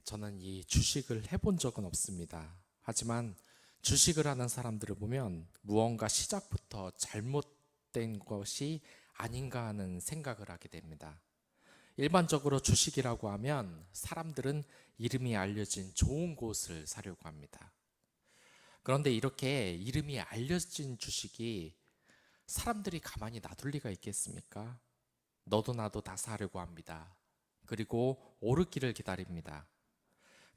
저는 이 주식을 해본 적은 없습니다. 하지만 주식을 하는 사람들을 보면 무언가 시작부터 잘못된 것이 아닌가 하는 생각을 하게 됩니다. 일반적으로 주식이라고 하면 사람들은 이름이 알려진 좋은 곳을 사려고 합니다. 그런데 이렇게 이름이 알려진 주식이 사람들이 가만히 놔둘 리가 있겠습니까? 너도 나도 다 사려고 합니다. 그리고 오르기를 기다립니다.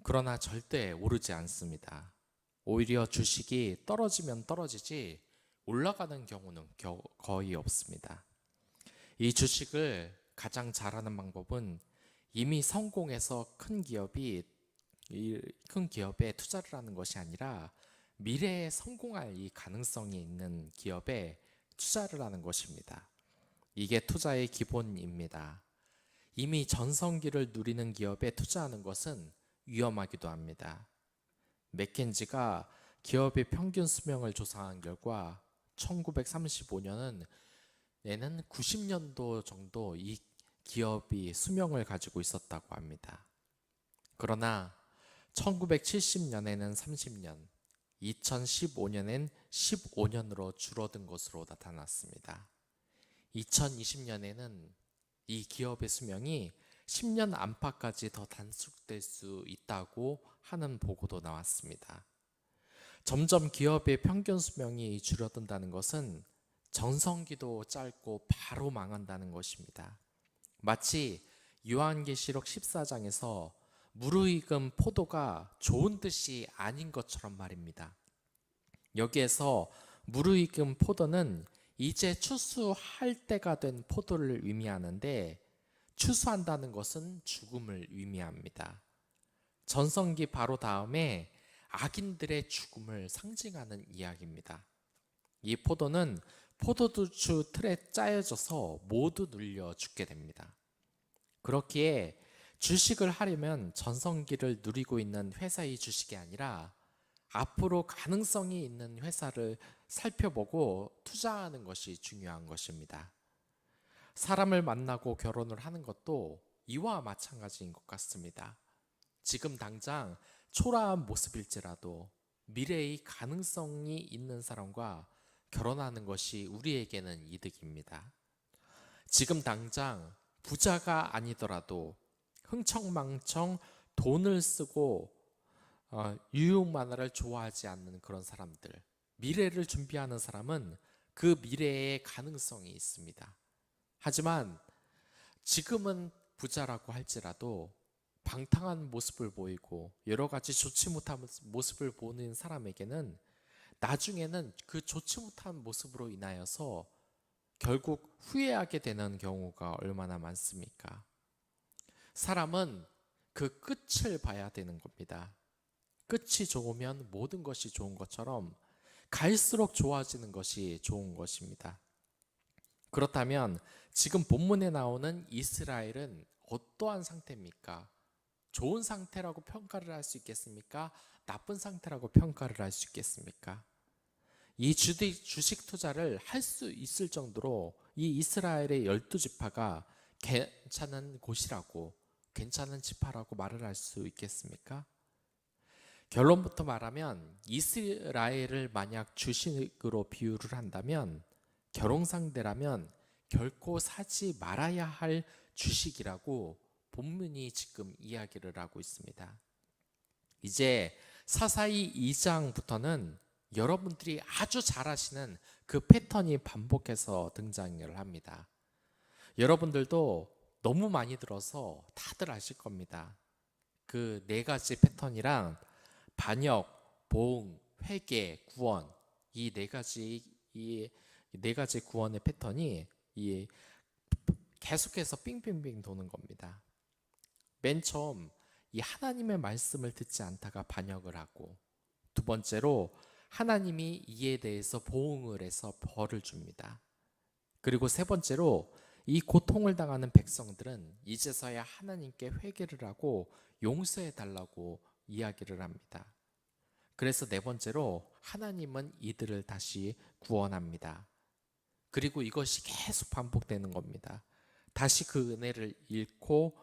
그러나 절대 오르지 않습니다. 오히려 주식이 떨어지면 떨어지지 올라가는 경우는 거의 없습니다. 이 주식을 가장 잘하는 방법은 이미 성공해서 큰 기업에 투자를 하는 것이 아니라 미래에 성공할 이 가능성이 있는 기업에 투자를 하는 것입니다. 이게 투자의 기본입니다. 이미 전성기를 누리는 기업에 투자하는 것은 위험하기도 합니다. 맥켄지가 기업의 평균 수명을 조사한 결과 1935년은 내는 90년도 정도 이 기업이 수명을 가지고 있었다고 합니다. 그러나 1970년에는 30년, 2015년엔 15년으로 줄어든 것으로 나타났습니다. 2020년에는 이 기업의 수명이 10년 안팎까지 더 단축될 수 있다고 하는 보고도 나왔습니다. 점점 기업의 평균 수명이 줄어든다는 것은 전성기도 짧고 바로 망한다는 것입니다. 마치 요한계시록 14장에서 무르익은 포도가 좋은 뜻이 아닌 것처럼 말입니다. 여기에서 무르익은 포도는 이제 추수할 때가 된 포도를 의미하는데 추수한다는 것은 죽음을 의미합니다. 전성기 바로 다음에 악인들의 죽음을 상징하는 이야기입니다. 이 포도는 포도주 틀에 짜여져서 모두 눌려 죽게 됩니다. 그렇기에 주식을 하려면 전성기를 누리고 있는 회사의 주식이 아니라 앞으로 가능성이 있는 회사를 살펴보고 투자하는 것이 중요한 것입니다. 사람을 만나고 결혼을 하는 것도 이와 마찬가지인 것 같습니다. 지금 당장 초라한 모습일지라도 미래의 가능성이 있는 사람과 결혼하는 것이 우리에게는 이득입니다. 지금 당장 부자가 아니더라도 흥청망청 돈을 쓰고 유흥만화를 좋아하지 않는 그런 사람들, 미래를 준비하는 사람은 그 미래에 가능성이 있습니다. 하지만 지금은 부자라고 할지라도 방탕한 모습을 보이고 여러 가지 좋지 못한 모습을 보는 사람에게는 나중에는 그 좋지 못한 모습으로 인하여서 결국 후회하게 되는 경우가 얼마나 많습니까? 사람은 그 끝을 봐야 되는 겁니다. 끝이 좋으면 모든 것이 좋은 것처럼 갈수록 좋아지는 것이 좋은 것입니다. 그렇다면 지금 본문에 나오는 이스라엘은 어떠한 상태입니까? 좋은 상태라고 평가를 할 수 있겠습니까? 나쁜 상태라고 평가를 할 수 있겠습니까? 이 주식 투자를 할 수 있을 정도로 이 이스라엘의 12지파가 괜찮은 곳이라고, 괜찮은 지파라고 말을 할 수 있겠습니까? 결론부터 말하면 이스라엘을 만약 주식으로 비유를 한다면 결혼 상대라면 결코 사지 말아야 할 주식이라고 본문이 지금 이야기를 하고 있습니다. 이제 사사기 2장부터는 여러분들이 아주 잘 아시는 그 패턴이 반복해서 등장을 합니다. 여러분들도 너무 많이 들어서 다들 아실 겁니다. 그 네 가지 패턴이랑 반역, 보응, 회개, 구원, 이 네 가지 구원의 패턴이 계속해서 빙빙빙 도는 겁니다. 맨 처음 이 하나님의 말씀을 듣지 않다가 반역을 하고, 두 번째로 하나님이 이에 대해서 보응을 해서 벌을 줍니다. 그리고 세 번째로 이 고통을 당하는 백성들은 이제서야 하나님께 회개를 하고 용서해 달라고 이야기를 합니다. 그래서 네 번째로 하나님은 이들을 다시 구원합니다. 그리고 이것이 계속 반복되는 겁니다. 다시 그 은혜를 잃고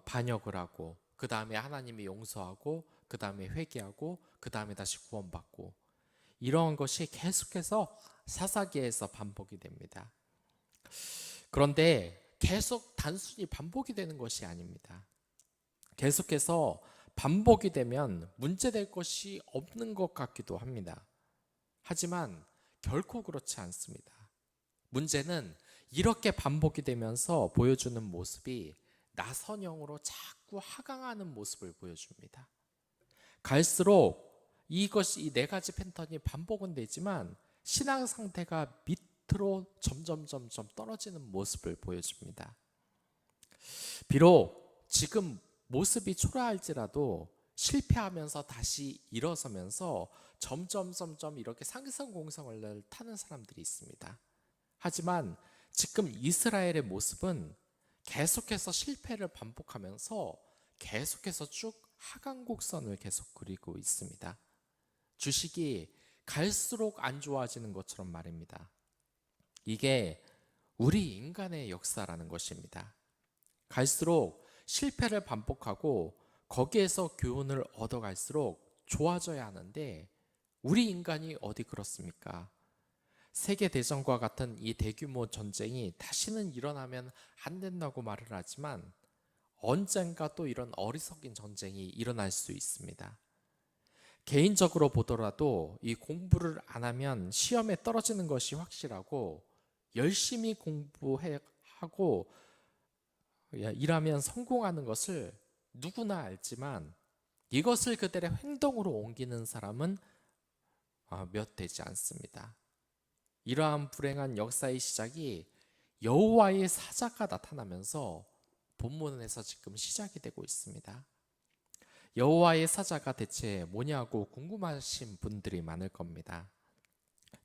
반역을 하고 그 다음에 하나님이 용서하고, 그 다음에 회개하고, 그 다음에 다시 구원받고, 이러한 것이 계속해서 사사기에서 반복이 됩니다. 그런데 계속 단순히 반복이 되는 것이 아닙니다. 계속해서 반복이 되면 문제될 것이 없는 것 같기도 합니다. 하지만 결코 그렇지 않습니다. 문제는 이렇게 반복이 되면서 보여주는 모습이 나선형으로 자꾸 하강하는 모습을 보여줍니다. 갈수록 이 네 가지 패턴이 반복은 되지만 신앙 상태가 밑으로 점점 떨어지는 모습을 보여줍니다. 비록 지금 모습이 초라할지라도 실패하면서 다시 일어서면서 점점 이렇게 상승공성을 타는 사람들이 있습니다. 하지만 지금 이스라엘의 모습은 계속해서 실패를 반복하면서 계속해서 쭉 하강곡선을 계속 그리고 있습니다. 주식이 갈수록 안 좋아지는 것처럼 말입니다. 이게 우리 인간의 역사라는 것입니다. 갈수록 실패를 반복하고 거기에서 교훈을 얻어갈수록 좋아져야 하는데 우리 인간이 어디 그렇습니까? 세계대전과 같은 이 대규모 전쟁이 다시는 일어나면 안 된다고 말을 하지만 언젠가 또 이런 어리석인 전쟁이 일어날 수 있습니다. 개인적으로 보더라도 이 공부를 안 하면 시험에 떨어지는 것이 확실하고 열심히 공부하고 일하면 성공하는 것을 누구나 알지만 이것을 그들의 행동으로 옮기는 사람은 몇 되지 않습니다. 이러한 불행한 역사의 시작이 여호와의 사자가 나타나면서 본문에서 지금 시작이 되고 있습니다. 여호와의 사자가 대체 뭐냐고 궁금하신 분들이 많을 겁니다.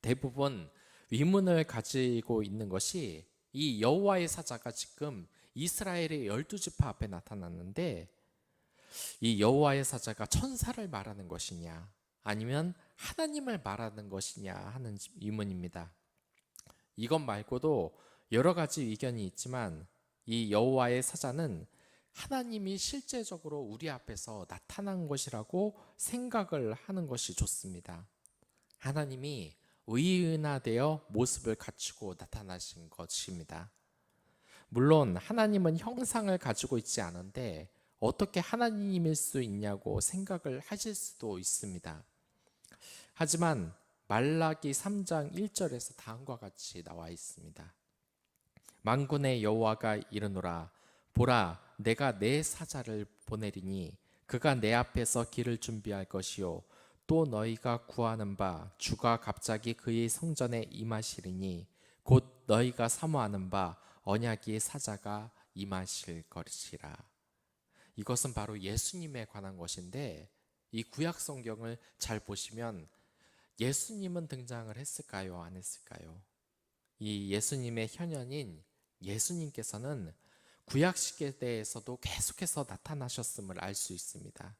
대부분 의문을 가지고 있는 것이 이 여호와의 사자가 지금 이스라엘의 12지파 앞에 나타났는데 이 여호와의 사자가 천사를 말하는 것이냐 아니면 하나님을 말하는 것이냐 하는 의문입니다. 이것 말고도 여러 가지 의견이 있지만 이 여호와의 사자는 하나님이 실제적으로 우리 앞에서 나타난 것이라고 생각을 하는 것이 좋습니다. 하나님이 의인화되어 모습을 갖추고 나타나신 것입니다. 물론 하나님은 형상을 가지고 있지 않은데 어떻게 하나님일 수 있냐고 생각을 하실 수도 있습니다. 하지만 말라기 3장 1절에서 다음과 같이 나와 있습니다. 만군의 여호와가 이르노라 보라 내가 내 사자를 보내리니 그가 내 앞에서 길을 준비할 것이요 또 너희가 구하는 바 주가 갑자기 그의 성전에 임하시리니 곧 너희가 사모하는 바 언약의 사자가 임하실 것이라. 이것은 바로 예수님에 관한 것인데 이 구약 성경을 잘 보시면 예수님은 등장을 했을까요? 안 했을까요? 이 예수님의 현현인 예수님께서는 구약 시대에서도 계속해서 나타나셨음을 알 수 있습니다.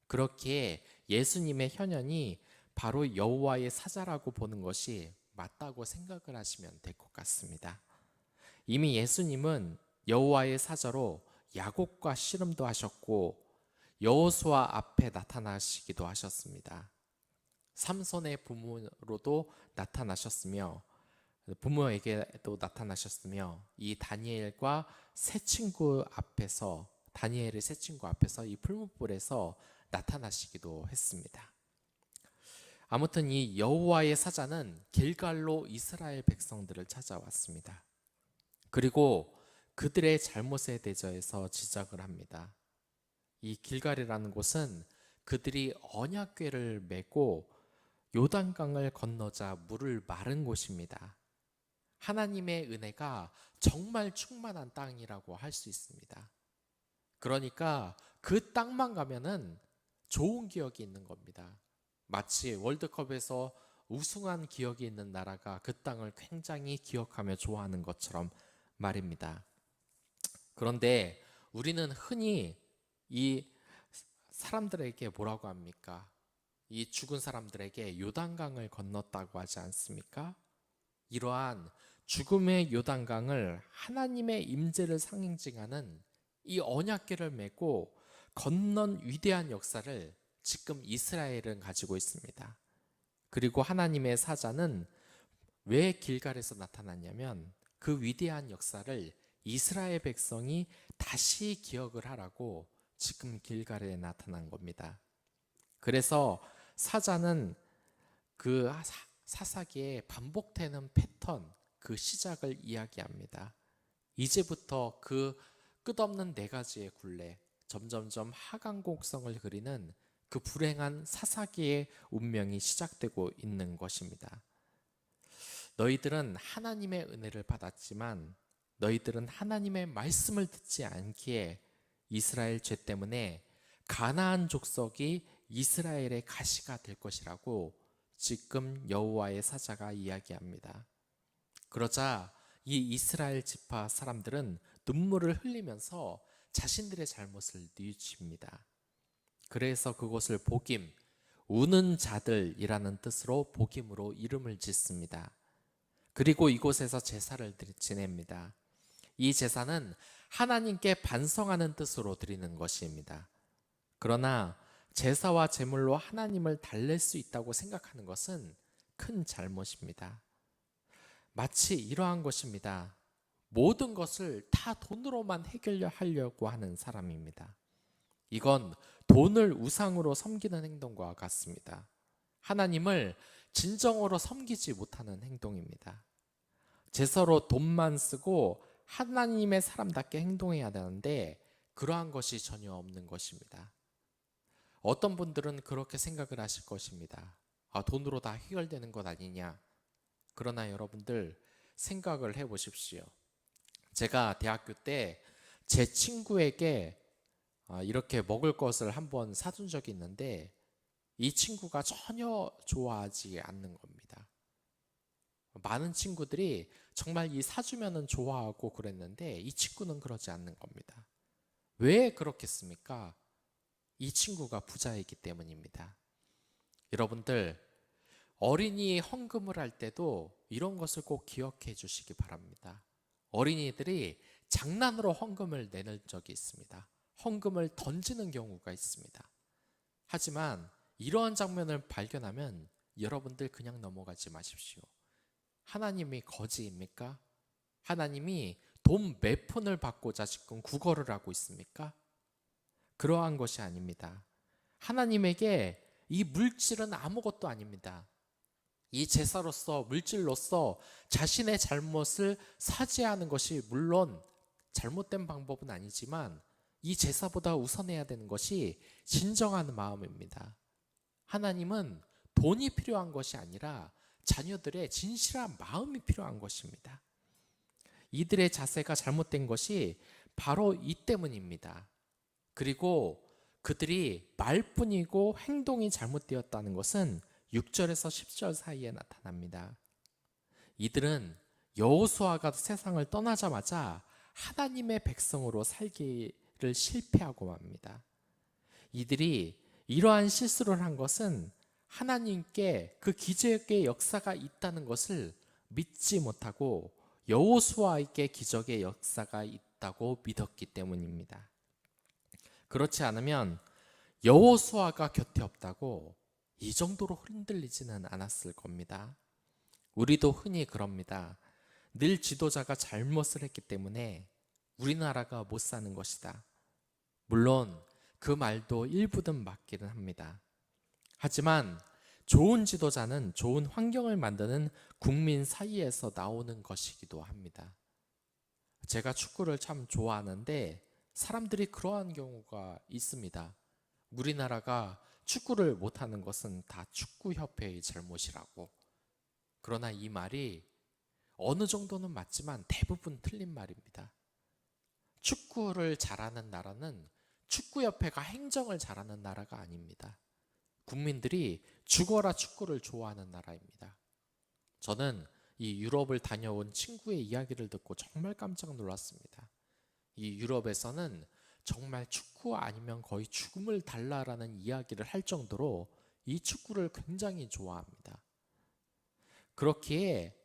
그렇기에 예수님의 현현이 바로 여호와의 사자라고 보는 것이 맞다고 생각을 하시면 될 것 같습니다. 이미 예수님은 여호와의 사자로 야곱과 씨름도 하셨고 여호수아 앞에 나타나시기도 하셨습니다. 삼손의 부모로도 나타나셨으며 부모에게도 나타나셨으며 이 다니엘과 세 친구 앞에서 다니엘의 세 친구 앞에서 이 풀무불에서 나타나시기도 했습니다. 아무튼 이 여호와의 사자는 길갈로 이스라엘 백성들을 찾아왔습니다. 그리고 그들의 잘못에 대해서 지적을 합니다. 이 길갈이라는 곳은 그들이 언약궤를 메고 요단강을 건너자 물을 마른 곳입니다. 하나님의 은혜가 정말 충만한 땅이라고 할 수 있습니다. 그러니까 그 땅만 가면은 좋은 기억이 있는 겁니다. 마치 월드컵에서 우승한 기억이 있는 나라가 그 땅을 굉장히 기억하며 좋아하는 것처럼 말입니다. 그런데 우리는 흔히 이 사람들에게 뭐라고 합니까? 이 죽은 사람들에게 요단강을 건넜다고 하지 않습니까? 이러한 죽음의 요단강을 하나님의 임재를 상징하는 이 언약궤를 메고 건넌 위대한 역사를 지금 이스라엘은 가지고 있습니다. 그리고 하나님의 사자는 왜 길갈에서 나타났냐면 그 위대한 역사를 이스라엘 백성이 다시 기억을 하라고 지금 길갈에 나타난 겁니다. 그래서 사자는 그 사사기에 반복되는 패턴, 그 시작을 이야기합니다. 이제부터 그 끝없는 네 가지의 굴레, 점점점 하강곡성을 그리는 그 불행한 사사기의 운명이 시작되고 있는 것입니다. 너희들은 하나님의 은혜를 받았지만 너희들은 하나님의 말씀을 듣지 않기에 이스라엘 죄 때문에 가나안 족속이 이스라엘의 가시가 될 것이라고 지금 여호와의 사자가 이야기합니다. 그러자 이 이스라엘 지파 사람들은 눈물을 흘리면서 자신들의 잘못을 뉘우칩니다. 그래서 그곳을 복임, 우는 자들이라는 뜻으로 복임으로 이름을 짓습니다. 그리고 이곳에서 제사를 지냅니다. 이 제사는 하나님께 반성하는 뜻으로 드리는 것입니다. 그러나 제사와 제물로 하나님을 달랠 수 있다고 생각하는 것은 큰 잘못입니다. 마치 이러한 것입니다. 모든 것을 다 돈으로만 해결하려고 하는 사람입니다. 이건 돈을 우상으로 섬기는 행동과 같습니다. 하나님을 진정으로 섬기지 못하는 행동입니다. 제사로 돈만 쓰고 하나님의 사람답게 행동해야 되는데 그러한 것이 전혀 없는 것입니다. 어떤 분들은 그렇게 생각을 하실 것입니다. 돈으로 다 해결되는 것 아니냐. 그러나 여러분들 생각을 해보십시오. 제가 대학교 때 제 친구에게 이렇게 먹을 것을 한번 사준 적이 있는데 이 친구가 전혀 좋아하지 않는 겁니다. 많은 친구들이 정말 이 사주면은 좋아하고 그랬는데 이 친구는 그러지 않는 겁니다. 왜 그렇겠습니까? 이 친구가 부자이기 때문입니다. 여러분들 어린이 헌금을 할 때도 이런 것을 꼭 기억해 주시기 바랍니다. 어린이들이 장난으로 헌금을 내는 적이 있습니다. 헌금을 던지는 경우가 있습니다. 하지만 이러한 장면을 발견하면 여러분들 그냥 넘어가지 마십시오. 하나님이 거지입니까? 하나님이 돈 몇 푼을 받고자 지금 구걸을 하고 있습니까? 그러한 것이 아닙니다. 하나님에게 이 물질은 아무것도 아닙니다. 이 제사로서 물질로서 자신의 잘못을 사죄하는 것이 물론 잘못된 방법은 아니지만 이 제사보다 우선해야 되는 것이 진정한 마음입니다. 하나님은 돈이 필요한 것이 아니라 자녀들의 진실한 마음이 필요한 것입니다. 이들의 자세가 잘못된 것이 바로 이 때문입니다. 그리고 그들이 말뿐이고 행동이 잘못되었다는 것은 6절에서 10절 사이에 나타납니다. 이들은 여호수아가 세상을 떠나자마자 하나님의 백성으로 살기를 실패하고 맙니다. 이들이 이러한 실수를 한 것은 하나님께 그 기적의 역사가 있다는 것을 믿지 못하고 여호수아에게 기적의 역사가 있다고 믿었기 때문입니다. 그렇지 않으면 여호수아가 곁에 없다고 이 정도로 흔들리지는 않았을 겁니다. 우리도 흔히 그럽니다. 늘 지도자가 잘못을 했기 때문에 우리나라가 못 사는 것이다. 물론 그 말도 일부는 맞기는 합니다. 하지만 좋은 지도자는 좋은 환경을 만드는 국민 사이에서 나오는 것이기도 합니다. 제가 축구를 참 좋아하는데 사람들이 그러한 경우가 있습니다. 우리나라가 축구를 못하는 것은 다 축구협회의 잘못이라고. 그러나 이 말이 어느 정도는 맞지만 대부분 틀린 말입니다. 축구를 잘하는 나라는 축구협회가 행정을 잘하는 나라가 아닙니다. 국민들이 죽어라 축구를 좋아하는 나라입니다. 저는 이 유럽을 다녀온 친구의 이야기를 듣고 정말 깜짝 놀랐습니다. 이 유럽에서는 정말 축구 아니면 거의 죽음을 달라라는 이야기를 할 정도로 이 축구를 굉장히 좋아합니다. 그렇기에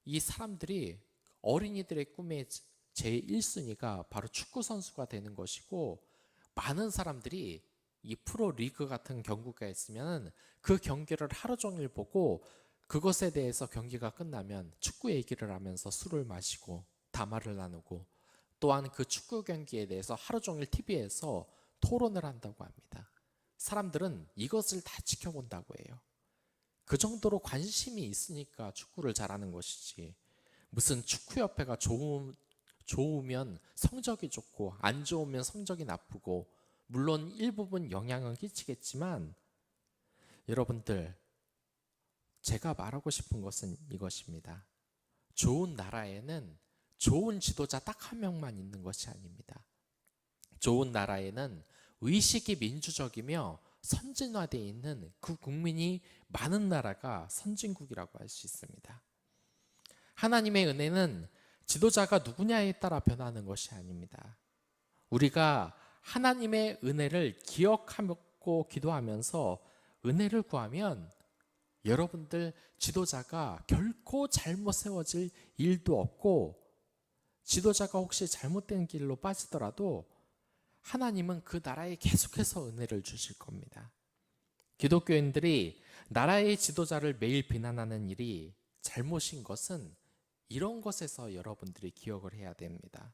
이 사람들이 어린이들의 꿈의 제1순위가 바로 축구 선수가 되는 것이고 많은 사람들이 이 프로 리그 같은 경기가 있으면 그 경기를 하루 종일 보고 그것에 대해서 경기가 끝나면 축구 얘기를 하면서 술을 마시고 담화를 나누고 또한 그 축구 경기에 대해서 하루 종일 TV에서 토론을 한다고 합니다. 사람들은 이것을 다 지켜본다고 해요. 그 정도로 관심이 있으니까 축구를 잘하는 것이지, 무슨 축구협회가 좋으면 성적이 좋고 안 좋으면 성적이 나쁘고, 물론 일부분 영향은 끼치겠지만, 여러분들, 제가 말하고 싶은 것은 이것입니다. 좋은 나라에는 좋은 지도자 딱 한 명만 있는 것이 아닙니다. 좋은 나라에는 의식이 민주적이며 선진화되어 있는 그 국민이 많은 나라가 선진국이라고 할 수 있습니다. 하나님의 은혜는 지도자가 누구냐에 따라 변하는 것이 아닙니다. 우리가 하나님의 은혜를 기억하고 기도하면서 은혜를 구하면 여러분들 지도자가 결코 잘못 세워질 일도 없고, 지도자가 혹시 잘못된 길로 빠지더라도 하나님은 그 나라에 계속해서 은혜를 주실 겁니다. 기독교인들이 나라의 지도자를 매일 비난하는 일이 잘못인 것은 이런 것에서 여러분들이 기억을 해야 됩니다.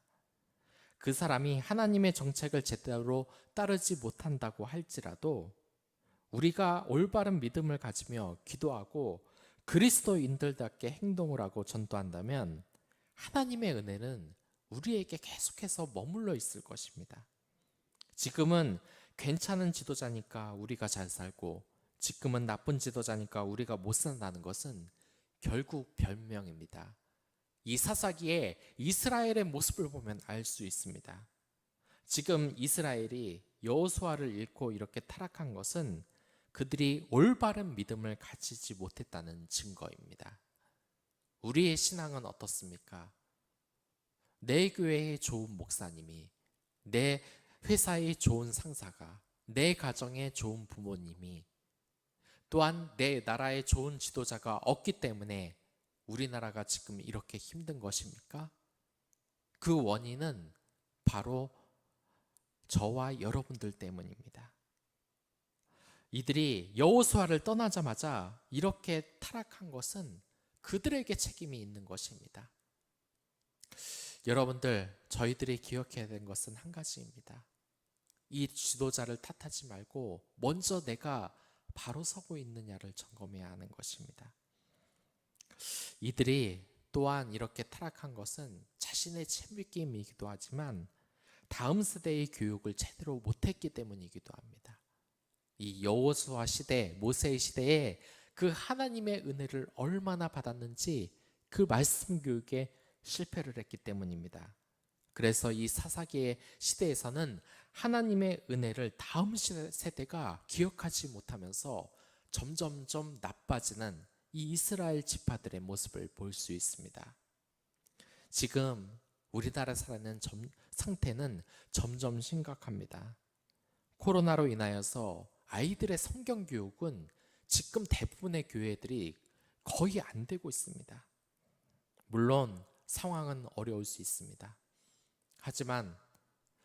그 사람이 하나님의 정책을 제대로 따르지 못한다고 할지라도 우리가 올바른 믿음을 가지며 기도하고 그리스도인들답게 행동을 하고 전도한다면 하나님의 은혜는 우리에게 계속해서 머물러 있을 것입니다. 지금은 괜찮은 지도자니까 우리가 잘 살고, 지금은 나쁜 지도자니까 우리가 못 산다는 것은 결국 변명입니다. 이 사사기에 이스라엘의 모습을 보면 알 수 있습니다. 지금 이스라엘이 여호수아를 잃고 이렇게 타락한 것은 그들이 올바른 믿음을 가지지 못했다는 증거입니다. 우리의 신앙은 어떻습니까? 내 교회의 좋은 목사님이, 내 회사의 좋은 상사가, 내 가정의 좋은 부모님이, 또한 내 나라의 좋은 지도자가 없기 때문에 우리나라가 지금 이렇게 힘든 것입니까? 그 원인은 바로 저와 여러분들 때문입니다. 이들이 여호수아를 떠나자마자 이렇게 타락한 것은 그들에게 책임이 있는 것입니다. 여러분들, 저희들이 기억해야 되는 것은 한 가지입니다. 이 지도자를 탓하지 말고 먼저 내가 바로 서고 있느냐를 점검해야 하는 것입니다. 이들이 또한 이렇게 타락한 것은 자신의 책임이기도 하지만 다음 세대의 교육을 제대로 못했기 때문이기도 합니다. 이 여호수아 시대, 모세의 시대에 그 하나님의 은혜를 얼마나 받았는지 그 말씀 교육에 실패를 했기 때문입니다. 그래서 이 사사기의 시대에서는 하나님의 은혜를 다음 세대가 기억하지 못하면서 점점점 나빠지는 이 이스라엘 지파들의 모습을 볼 수 있습니다. 지금 우리나라 사는 상태는 점점 심각합니다. 코로나로 인하여서 아이들의 성경 교육은 지금 대부분의 교회들이 거의 안 되고 있습니다. 물론 상황은 어려울 수 있습니다. 하지만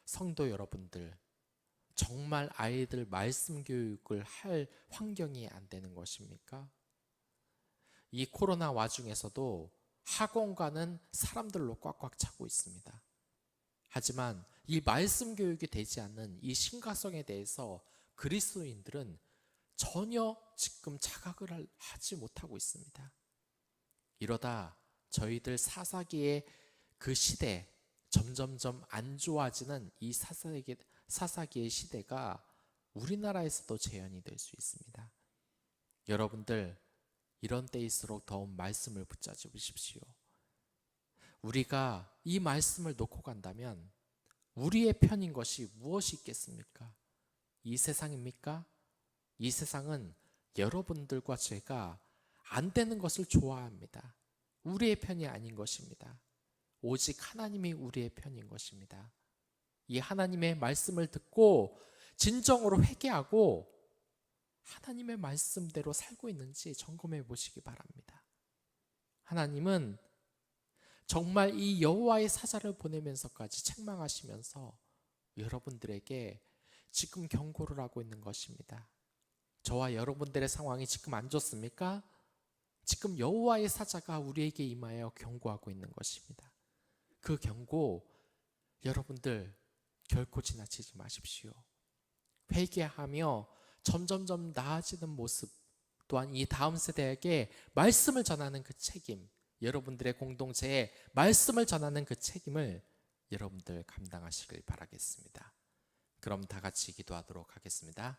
성도 여러분들, 정말 아이들 말씀 교육을 할 환경이 안 되는 것입니까? 이 코로나 와중에서도 학원가는 사람들로 꽉꽉 차고 있습니다. 하지만 이 말씀 교육이 되지 않는 이 심각성에 대해서 그리스도인들은 전혀 지금 자각을 하지 못하고 있습니다. 이러다 저희들 사사기의 그 시대, 점점점 안 좋아지는 이 사사기의 시대가 우리나라에서도 재현이 될 수 있습니다. 여러분들, 이런 때일수록 더욱 말씀을 붙잡으십시오. 우리가 이 말씀을 놓고 간다면 우리의 편인 것이 무엇이 있겠습니까? 이 세상입니까? 이 세상은 여러분들과 제가 안 되는 것을 좋아합니다. 우리의 편이 아닌 것입니다. 오직 하나님이 우리의 편인 것입니다. 이 하나님의 말씀을 듣고 진정으로 회개하고 하나님의 말씀대로 살고 있는지 점검해 보시기 바랍니다. 하나님은 정말 이 여호와의 사자를 보내면서까지 책망하시면서 여러분들에게 지금 경고를 하고 있는 것입니다. 저와 여러분들의 상황이 지금 안 좋습니까? 지금 여호와의 사자가 우리에게 임하여 경고하고 있는 것입니다. 그 경고 여러분들 결코 지나치지 마십시오. 회개하며 점점점 나아지는 모습, 또한 이 다음 세대에게 말씀을 전하는 그 책임, 여러분들의 공동체에 말씀을 전하는 그 책임을 여러분들 감당하시길 바라겠습니다. 그럼 다 같이 기도하도록 하겠습니다.